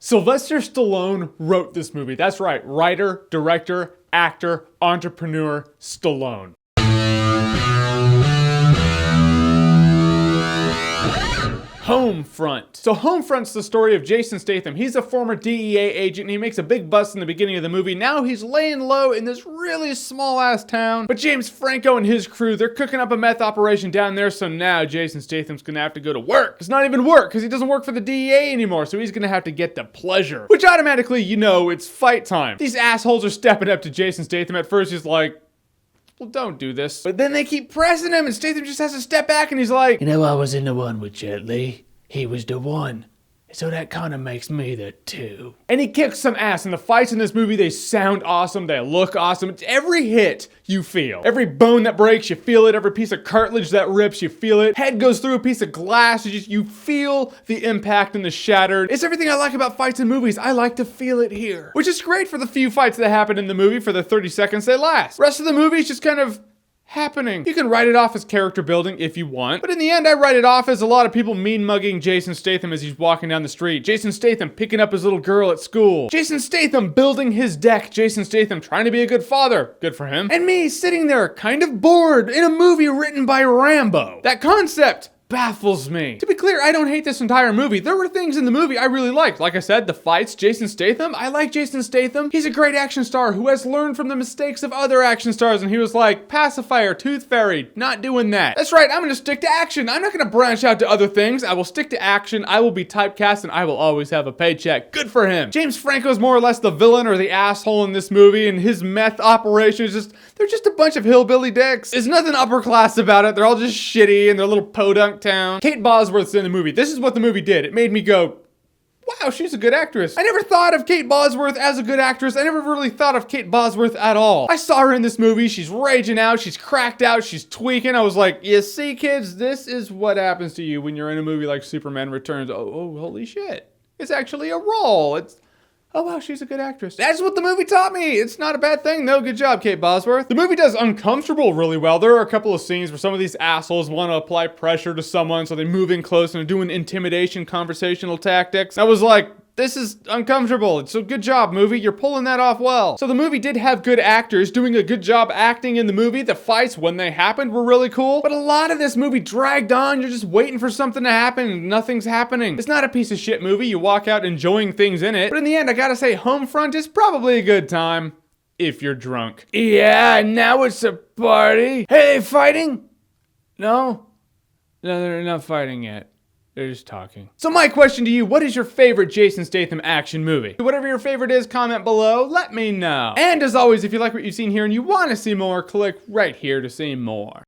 Sylvester Stallone wrote this movie. That's right, writer, director, actor, entrepreneur, Stallone. Homefront. So Homefront's the story of Jason Statham. He's a former DEA agent and he makes a big bust in the beginning of the movie. Now he's laying low in this really small ass town. But James Franco and his crew, they're cooking up a meth operation down there. So now Jason Statham's gonna have to go to work. It's not even work because he doesn't work for the DEA anymore. So he's gonna have to get the pleasure. Which automatically, you know, it's fight time. These assholes are stepping up to Jason Statham. At first he's like, well, don't do this. But then they keep pressing him and Statham just has to step back and he's like, you know, I was in the one with Jet Li. He was the one. So that kind of makes me the two. And he kicks some ass. And the fights in this movie, they sound awesome. They look awesome. It's every hit you feel. Every bone that breaks, you feel it. Every piece of cartilage that rips, you feel it. Head goes through a piece of glass. You feel the impact and the shattered. It's everything I like about fights in movies. I like to feel it here. Which is great for the few fights that happen in the movie for the 30 seconds they last. Rest of the movie is just kind of happening. You can write it off as character building if you want, but in the end I write it off as a lot of people mean mugging Jason Statham as he's walking down the street. Jason Statham picking up his little girl at school. Jason Statham building his deck. Jason Statham trying to be a good father. Good for him. And me sitting there kind of bored in a movie written by Rambo. That concept baffles me. To be clear, I don't hate this entire movie. There were things in the movie I really liked. Like I said, the fights, Jason Statham. I like Jason Statham. He's a great action star who has learned from the mistakes of other action stars, and he was like, pacifier, tooth fairy, not doing that. That's right, I'm gonna stick to action. I'm not gonna branch out to other things. I will stick to action. I will be typecast, and I will always have a paycheck. Good for him. James Franco's more or less the villain or the asshole in this movie, and his meth operation is just, they're just a bunch of hillbilly dicks. There's nothing upper class about it. They're all just shitty in their little podunk town. Kate Bosworth's in the movie. This is what the movie did. It made me go, wow, she's a good actress. I never thought of Kate Bosworth as a good actress. I never really thought of Kate Bosworth at all. I saw her in this movie. She's raging out. She's cracked out. She's tweaking. I was like, you see, kids, this is what happens to you when you're in a movie like Superman Returns. Oh, holy shit. It's actually a role. It's, oh wow, she's a good actress. That's what the movie taught me. It's not a bad thing. No, good job, Kate Bosworth. The movie does uncomfortable really well. There are a couple of scenes where some of these assholes want to apply pressure to someone, so they move in close and are doing intimidation conversational tactics. I was like, this is uncomfortable. So good job, movie. You're pulling that off well. So the movie did have good actors doing a good job acting in the movie. The fights, when they happened, were really cool. But a lot of this movie dragged on. You're just waiting for something to happen and nothing's happening. It's not a piece of shit movie. You walk out enjoying things in it. But in the end, I gotta say, Homefront is probably a good time if you're drunk. Yeah, now it's a party. Hey, they fighting? No, they're not fighting yet. They're just talking. So my question to you, what is your favorite Jason Statham action movie? Whatever your favorite is, comment below, let me know. And as always, if you like what you've seen here and you want to see more, click right here to see more.